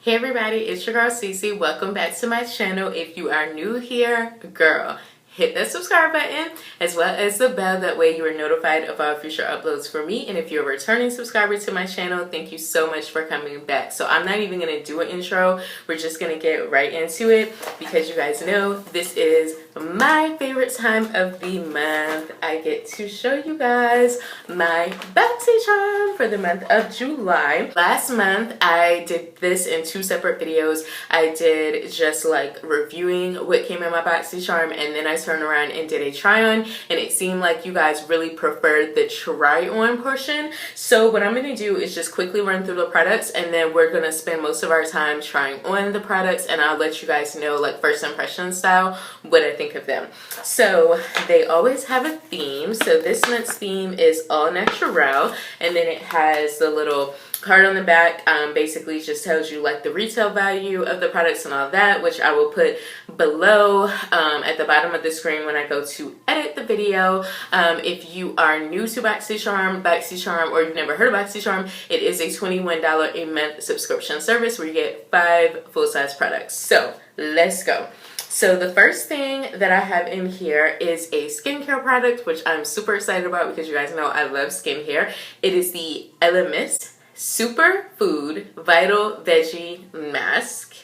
Hey everybody, it's your girl Cece. Welcome back to my channel. If you are new here, girl, hit that subscribe button as well as the bell. That way you are notified of all future uploads for me. And if you're a returning subscriber to my channel, thank you so much for coming back. So I'm not even going to do an intro. We're just going to get right into it because you guys know this is my favorite time of the month. I get to show you guys my Boxycharm for the month of July. Last month I did this in two separate videos. I did just like reviewing what came in my Boxycharm, and then I turned around and did a try on, and it seemed like you guys really preferred the try on portion. So what I'm going to do is just quickly run through the products, and then we're going to spend most of our time trying on the products, and I'll let you guys know like first impression style what I think of them. So they always have a theme. So this month's theme is all natural, and then it has the little card on the back. Basically just tells you like the retail value of the products and all that, which I will put below at the bottom of the screen when I go to edit the video. If you are new to Boxycharm, or you've never heard of Boxycharm, it is a $21 a month subscription service where you get 5 full-size products. So let's go. So the first thing that I have in here is a skincare product, which I'm super excited about because you guys know I love skincare. It is the Ellimist Superfood Vital Veggie Mask.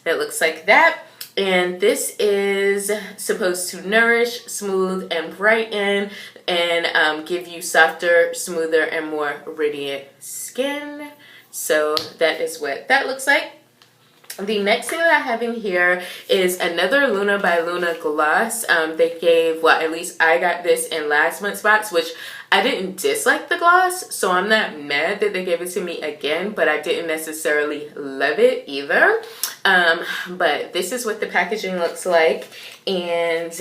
It looks like that. And this is supposed to nourish, smooth, and brighten, and give you softer, smoother, and more radiant skin. So that is what that looks like. The next thing that I have in here is another Luna by Luna gloss. They gave, well, at least I got this in last month's box, which I didn't dislike the gloss, so I'm not mad that they gave it to me again, but I didn't necessarily love it either. But this is what the packaging looks like, and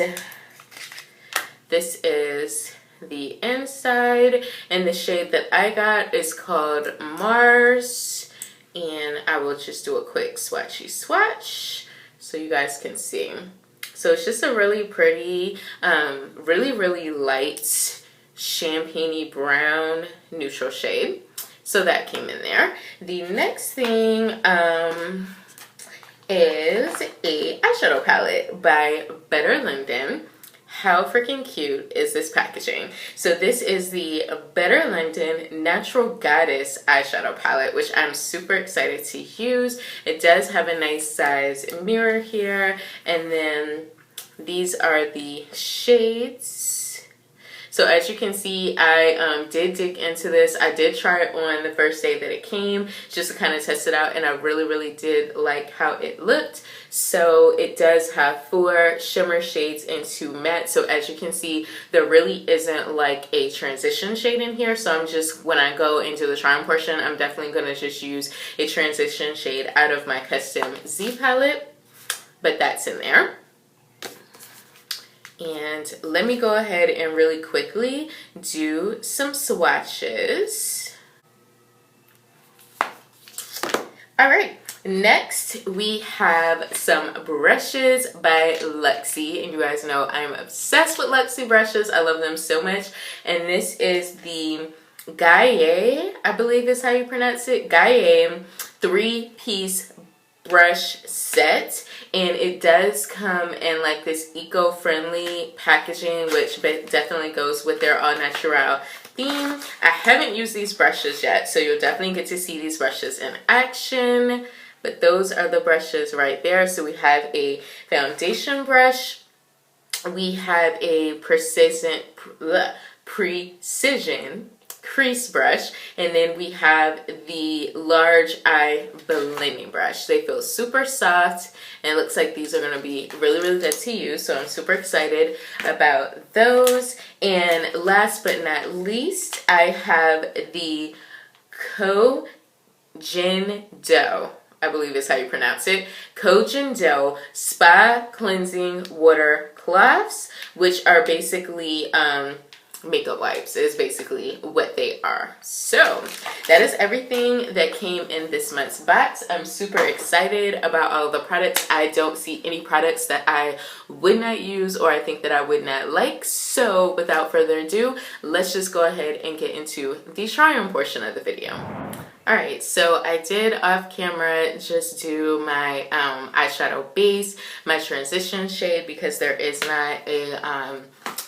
this is the inside, and the shade that I got is called Mars. And I will just do a quick swatchy swatch so you guys can see. So it's just a really pretty, really light champagne-y brown neutral shade. So that came in there. The next thing is a eyeshadow palette by Better London. How freaking cute is this packaging? So this is the Better London Natural Goddess eyeshadow palette, which I'm super excited to use. It does have a nice size mirror here, and then these are the shades. So as you can see, I did dig into this. I did try it on the first day that it came just to kind of test it out, and I really did like how it looked. So it does have 4 shimmer shades and 2 matte. So as you can see, there really isn't like a transition shade in here. So I'm just, when I go into the try on portion, I'm definitely going to just use a transition shade out of my custom Z palette. But that's in there. And let me go ahead and really quickly do some swatches. All right, next we have some brushes by Lexi. And you guys know I'm obsessed with Lexi brushes. I love them so much. And this is the Gaia, I believe is how you pronounce it, Gaia 3-piece brush set, and it does come in like this eco-friendly packaging, which definitely goes with their all natural theme. I haven't used these brushes yet, so you'll definitely get to see these brushes in action, but those are the brushes right there. So we have a foundation brush, we have a precision crease brush, and then we have the large eye blending brush. They feel super soft, and it looks like these are going to be really good to use, so I'm super excited about those. And last but not least, I have the Jinjo, I believe is how you pronounce it, Jinjo Spa Cleansing Water Cloths, which are basically makeup wipes is basically what they are. So that is everything that came in this month's box. I'm super excited about all the products. I don't see any products that I would not use or I think that I would not like. So without further ado, let's just go ahead and get into the try on portion of the video. Alright, so I did off camera just do my eyeshadow base, my transition shade, because there is not a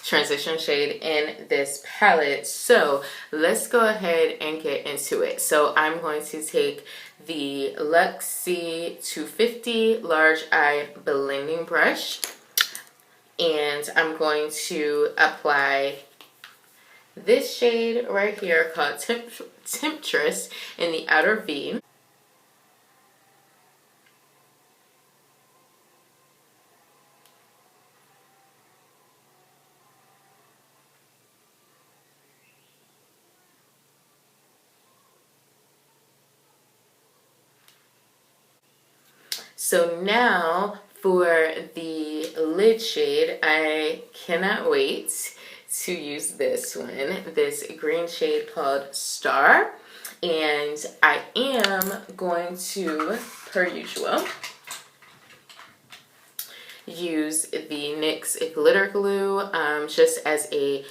transition shade in this palette. So let's go ahead and get into it. So I'm going to take the Lexi 250 large eye blending brush, and I'm going to apply this shade right here called Temptress in the outer V. So now for the lid shade, I cannot wait to use this one, this green shade called Star. And I am going to, per usual, use the NYX glitter glue just as a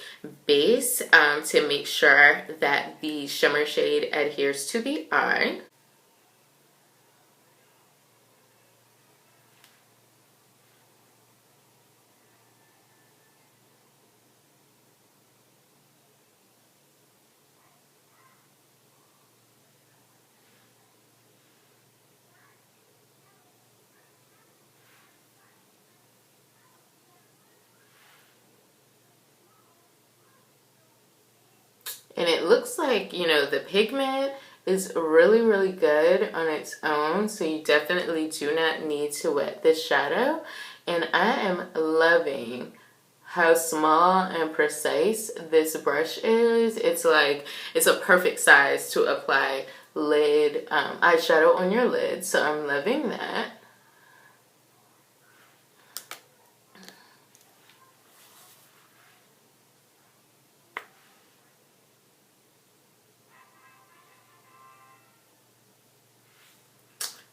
base to make sure that the shimmer shade adheres to the eye. And it looks like, you know, the pigment is really, really good on its own. So you definitely do not need to wet this shadow. And I am loving how small and precise this brush is. It's like, it's a perfect size to apply lid eyeshadow on your lid. So I'm loving that.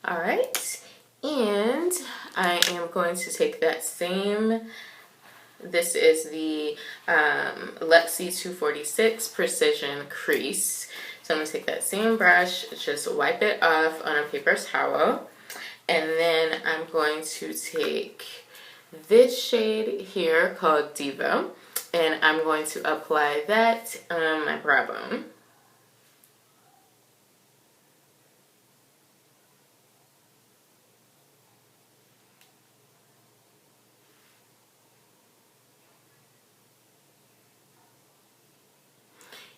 All right, and I am going to take that same, this is the Lexi 246 Precision Crease. So I'm going to take that same brush, just wipe it off on a paper towel, and then I'm going to take this shade here called Diva, and I'm going to apply that on my brow bone.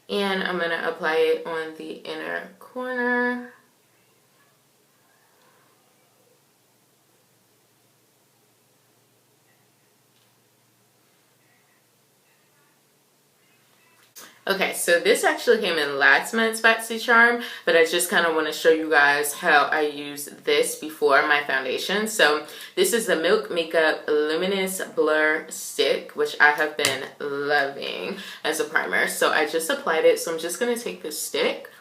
And I'm going to apply it on the inner corner. Okay, so this actually came in last month's Boxycharm, but I just kind of want to show you guys how I use this before my foundation. So this is the Milk Makeup Luminous Blur Stick, which I have been loving as a primer. So I just applied it, so I'm just going to take this stick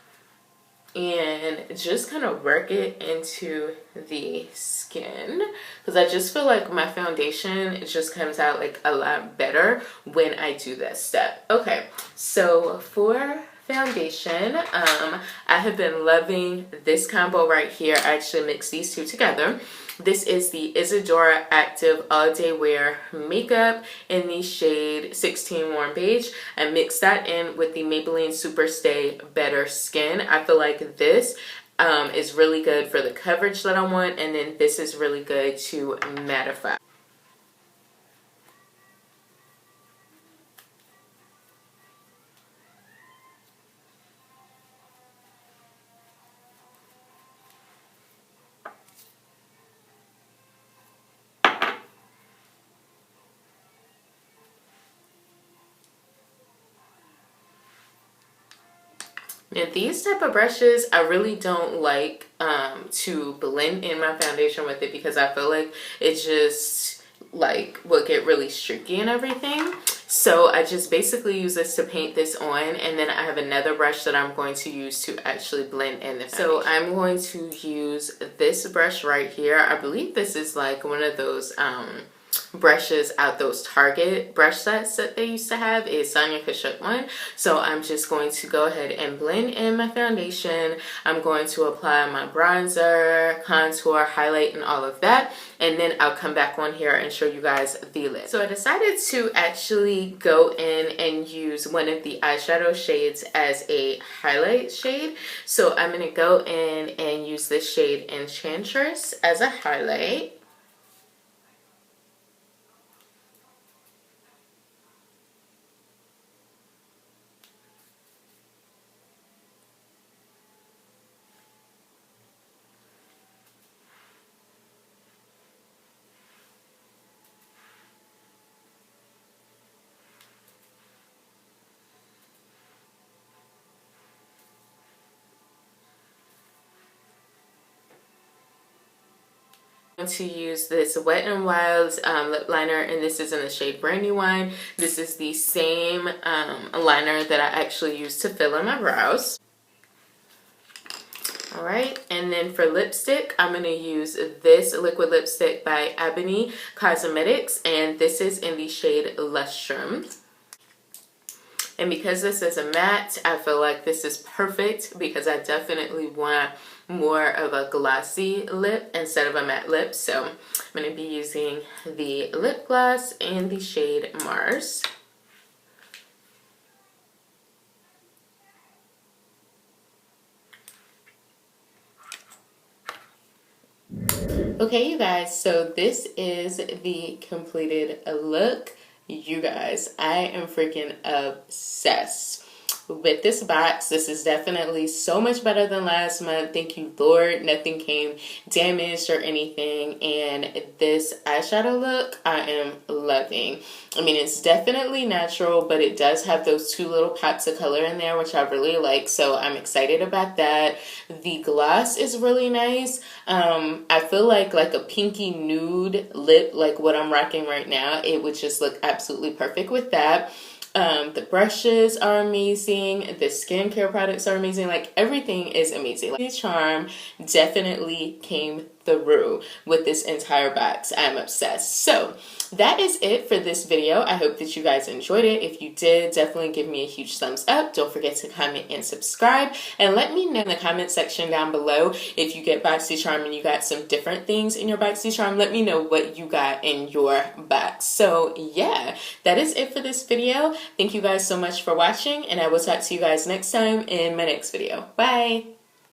and just kind of work it into the skin, because I just feel like my foundation, it just comes out like a lot better when I do this step. Okay, so for foundation, I have been loving this combo right here. I actually mixed these two together. This is the Isadora Active All Day Wear Makeup in the shade 16 Warm Beige. I mixed that in with the Maybelline Superstay Better Skin. I feel like this is really good for the coverage that I want, and then this is really good to mattify. Now these type of brushes, I really don't like to blend in my foundation with it, because I feel like it just like will get really streaky and everything. So I just basically use this to paint this on, and then I have another brush that I'm going to use to actually blend in the foundation. So I'm going to use this brush right here. I believe this is like one of those brushes out those Target brush sets that they used to have. Is Sonia Kashuk one. So I'm just going to go ahead and blend in my foundation. I'm going to apply my bronzer, contour, highlight, and all of that. And then I'll come back on here and show you guys the lip. So I decided to actually go in and use one of the eyeshadow shades as a highlight shade. So I'm going to go in and use this shade Enchantress as a highlight. To use this Wet n Wild's lip liner, and this is in the shade Brandywine. This is the same liner that I actually used to fill in my brows. Alright, and then for lipstick, I'm going to use this liquid lipstick by Ebony Cosmetics, and this is in the shade Lustrum. And because this is a matte, I feel like this is perfect because I definitely want more of a glossy lip instead of a matte lip. So I'm going to be using the lip gloss in the shade Mars. Okay, you guys, so this is the completed look. You guys, I am freaking obsessed with this box. This is definitely so much better than last month. Thank you, Lord. Nothing came damaged or anything. And this eyeshadow look, I am loving. I mean, it's definitely natural, but it does have those two little pops of color in there, which I really like. So I'm excited about that. The gloss is really nice. I feel like a pinky nude lip, like what I'm rocking right now, it would just look absolutely perfect with that. The brushes are amazing. The skincare products are amazing. Like, everything is amazing. Boxycharm definitely came through with this entire box. I'm obsessed. So that is it for this video. I hope that you guys enjoyed it. If you did, definitely give me a huge thumbs up. Don't forget to comment and subscribe, and let me know in the comment section down below if you get Boxycharm and you got some different things in your Boxycharm. Let me know what you got in your box. So yeah, that is it for this video. Thank you guys so much for watching, and I will talk to you guys next time in my next video. Bye!